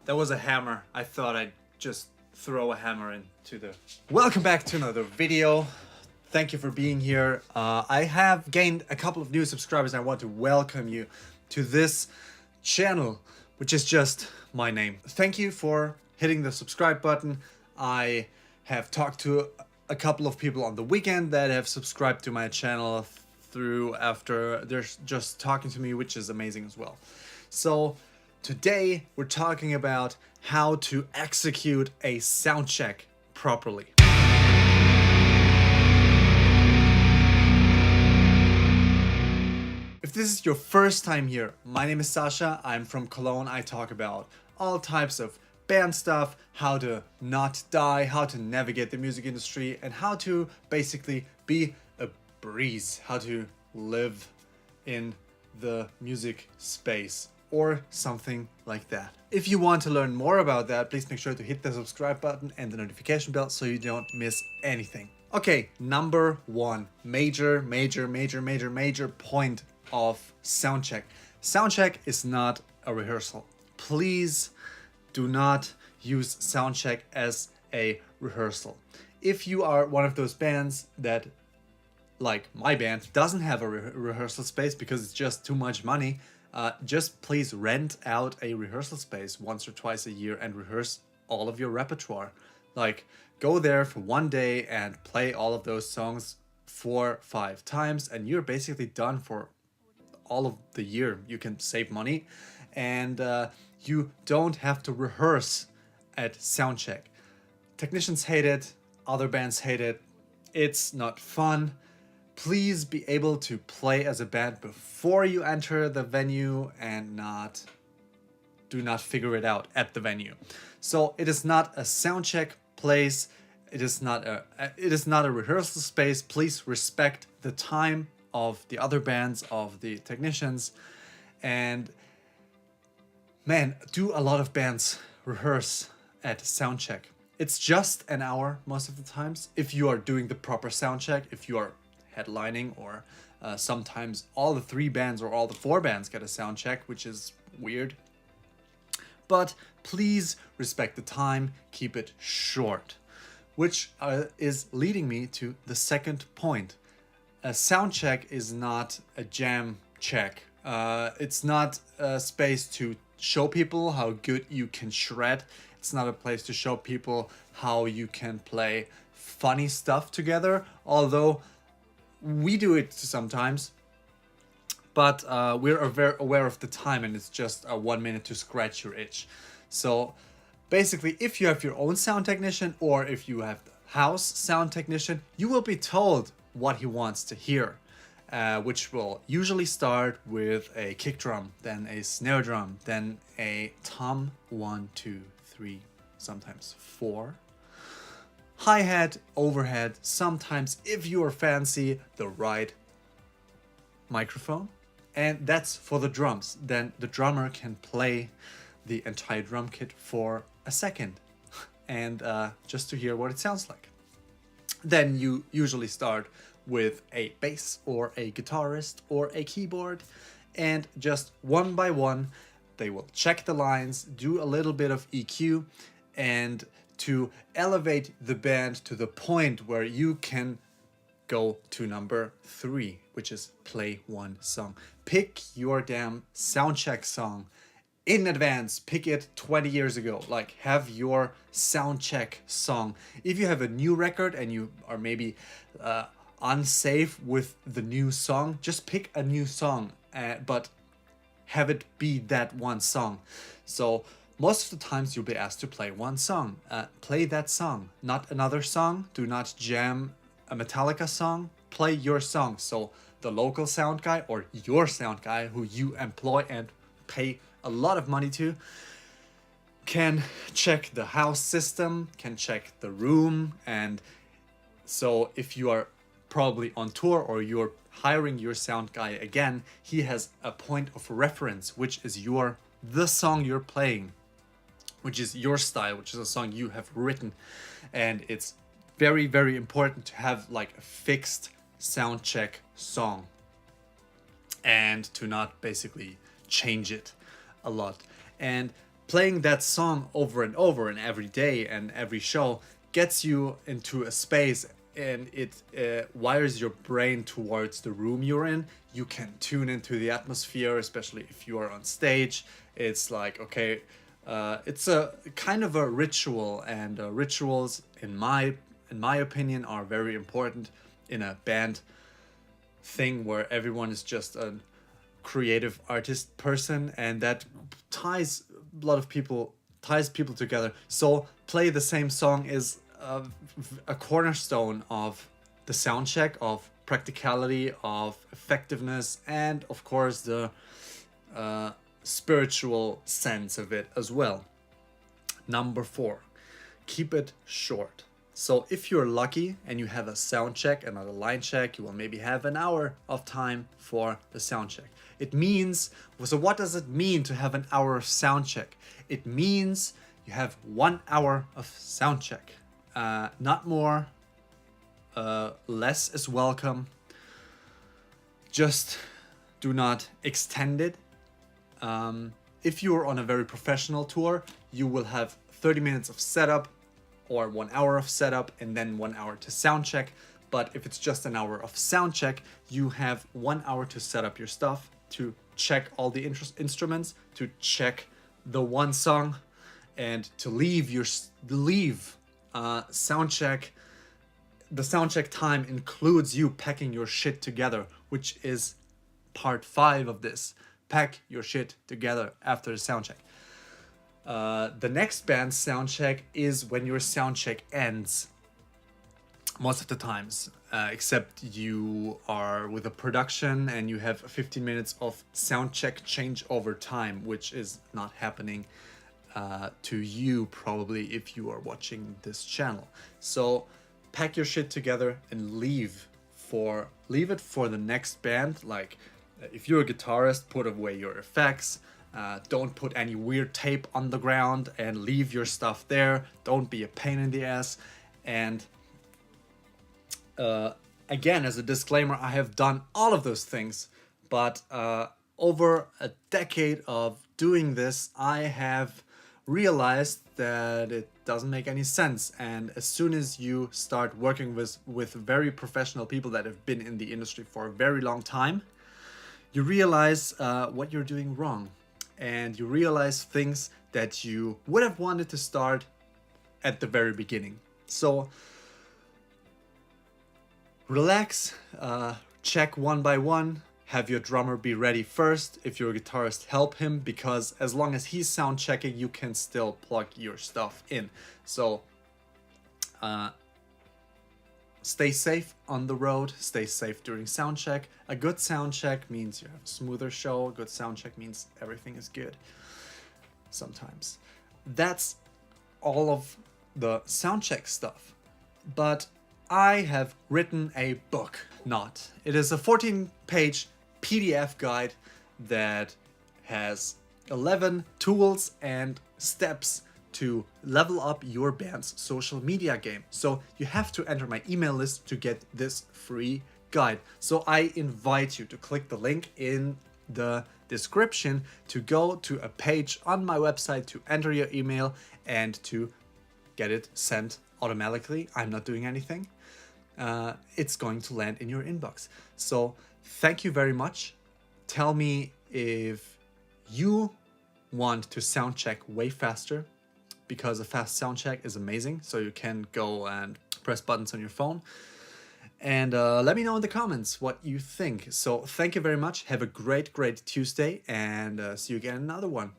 That was a hammer. I thought I'd just throw a hammer into the... Welcome back to another video. Thank you for being here. I have gained a couple of new subscribers. I want to welcome you to this channel, which is just my name. Thank you for hitting the subscribe button. I have talked to a couple of people on the weekend that have subscribed to my channel after they're just talking to me, which is amazing as well. So today we're talking about how to execute a sound check properly. If this is your first time here, my name is Sascha, I'm from Cologne. I talk about all types of band stuff, how to not die, how to navigate the music industry, and how to basically be a breeze, how to live in the music space or something like that. If you want to learn more about that, please make sure to hit the subscribe button and the notification bell so you don't miss anything. Okay, number one, major point of soundcheck. Soundcheck is not a rehearsal. Please do not use soundcheck as a rehearsal. If you are one of those bands that, like my band, doesn't have a rehearsal space because it's just too much money, just please rent out a rehearsal space once or twice a year and rehearse all of your repertoire. Like, go there for one day and play all of those songs 4-5 times and you're basically done for all of the year. You can save money and you don't have to rehearse at soundcheck. Technicians hate it, other bands hate it, it's not fun. Please be able to play as a band before you enter the venue and do not figure it out at the venue. So it is not a soundcheck place. It is not a rehearsal space. Please respect the time of the other bands, of the technicians, and man, do a lot of bands rehearse at soundcheck. It's just an hour most of the times if you are doing the proper soundcheck, if you are headlining, or sometimes all the 3 bands or all the 4 bands get a sound check, which is weird. But please respect the time, keep it short, which is leading me to the second point. A sound check is not a jam check. It's not a space to show people how good you can shred. It's not a place to show people how you can play funny stuff together, although we do it sometimes, but we're aware of the time and it's just 1 minute to scratch your itch. So basically, if you have your own sound technician or if you have the house sound technician, you will be told what he wants to hear, which will usually start with a kick drum, then a snare drum, then a tom 1, 2, 3, sometimes 4. Hi-hat, overhead, sometimes, if you are fancy, the right microphone. And that's for the drums. Then the drummer can play the entire drum kit for a second and just to hear what it sounds like. Then you usually start with a bass or a guitarist or a keyboard, and just one by one they will check the lines, do a little bit of EQ, and to elevate the band to the point where you can go to number 3, which is play one song. Pick your damn soundcheck song in advance. Pick it 20 years ago. Like, have your soundcheck song. If you have a new record and you are maybe unsafe with the new song, just pick a new song, but have it be that one song. So most of the times you'll be asked to play one song. Play that song, not another song. Do not jam a Metallica song. Play your song. So the local sound guy or your sound guy who you employ and pay a lot of money to can check the house system, can check the room. And so if you are probably on tour or you're hiring your sound guy again, he has a point of reference, which is the song you're playing, which is your style, which is a song you have written. And it's very, very important to have like a fixed sound check song and to not basically change it a lot. And playing that song over and over and every day and every show gets you into a space, and it wires your brain towards the room you're in. You can tune into the atmosphere, especially if you are on stage. It's like, okay, it's a kind of a ritual, and rituals, in my opinion, are very important in a band thing where everyone is just a creative artist person, and that ties people together. So play the same song is a cornerstone of the sound check, of practicality, of effectiveness, and of course the spiritual sense of it as well. Number 4, keep it short. So if you're lucky and you have a sound check and not a line check, you will maybe have an hour of time for the sound check. It means, so what does it mean to have an hour of sound check? It means you have 1 hour of sound check. Not more, less is welcome. Just do not extend it. If you're on a very professional tour, you will have 30 minutes of setup, or 1 hour of setup, and then 1 hour to sound check. But if it's just an hour of sound check, you have 1 hour to set up your stuff, to check all the instruments, to check the one song, and to leave sound check. The sound check time includes you packing your shit together, which is part 5 of this. Pack your shit together after the sound check. The next band's sound check is when your sound check ends. Most of the times, except you are with a production and you have 15 minutes of sound check changeover time, which is not happening to you probably if you are watching this channel. So pack your shit together and leave it for the next band. Like, if you're a guitarist, put away your effects. Don't put any weird tape on the ground and leave your stuff there. Don't be a pain in the ass. And again, as a disclaimer, I have done all of those things, but over a decade of doing this, I have realized that it doesn't make any sense. And as soon as you start working with very professional people that have been in the industry for a very long time, you realize what you're doing wrong. And you realize things that you would have wanted to start at the very beginning. So relax, check one by one, have your drummer be ready first. If you're a guitarist, help him, because as long as he's sound checking, you can still plug your stuff in. So stay safe on the road, stay safe during sound check. A good sound check means you have a smoother show. A good sound check means everything is good. Sometimes. That's all of the sound check stuff. But I have written a book. It is a 14-page PDF guide that has 11 tools and steps to level up your band's social media game. So you have to enter my email list to get this free guide. So I invite you to click the link in the description to go to a page on my website to enter your email and to get it sent automatically. I'm not doing anything. It's going to land in your inbox. So thank you very much. Tell me if you want to sound check way faster, because a fast sound check is amazing. So you can go and press buttons on your phone. And let me know in the comments what you think. So thank you very much. Have a great Tuesday, and see you again in another one.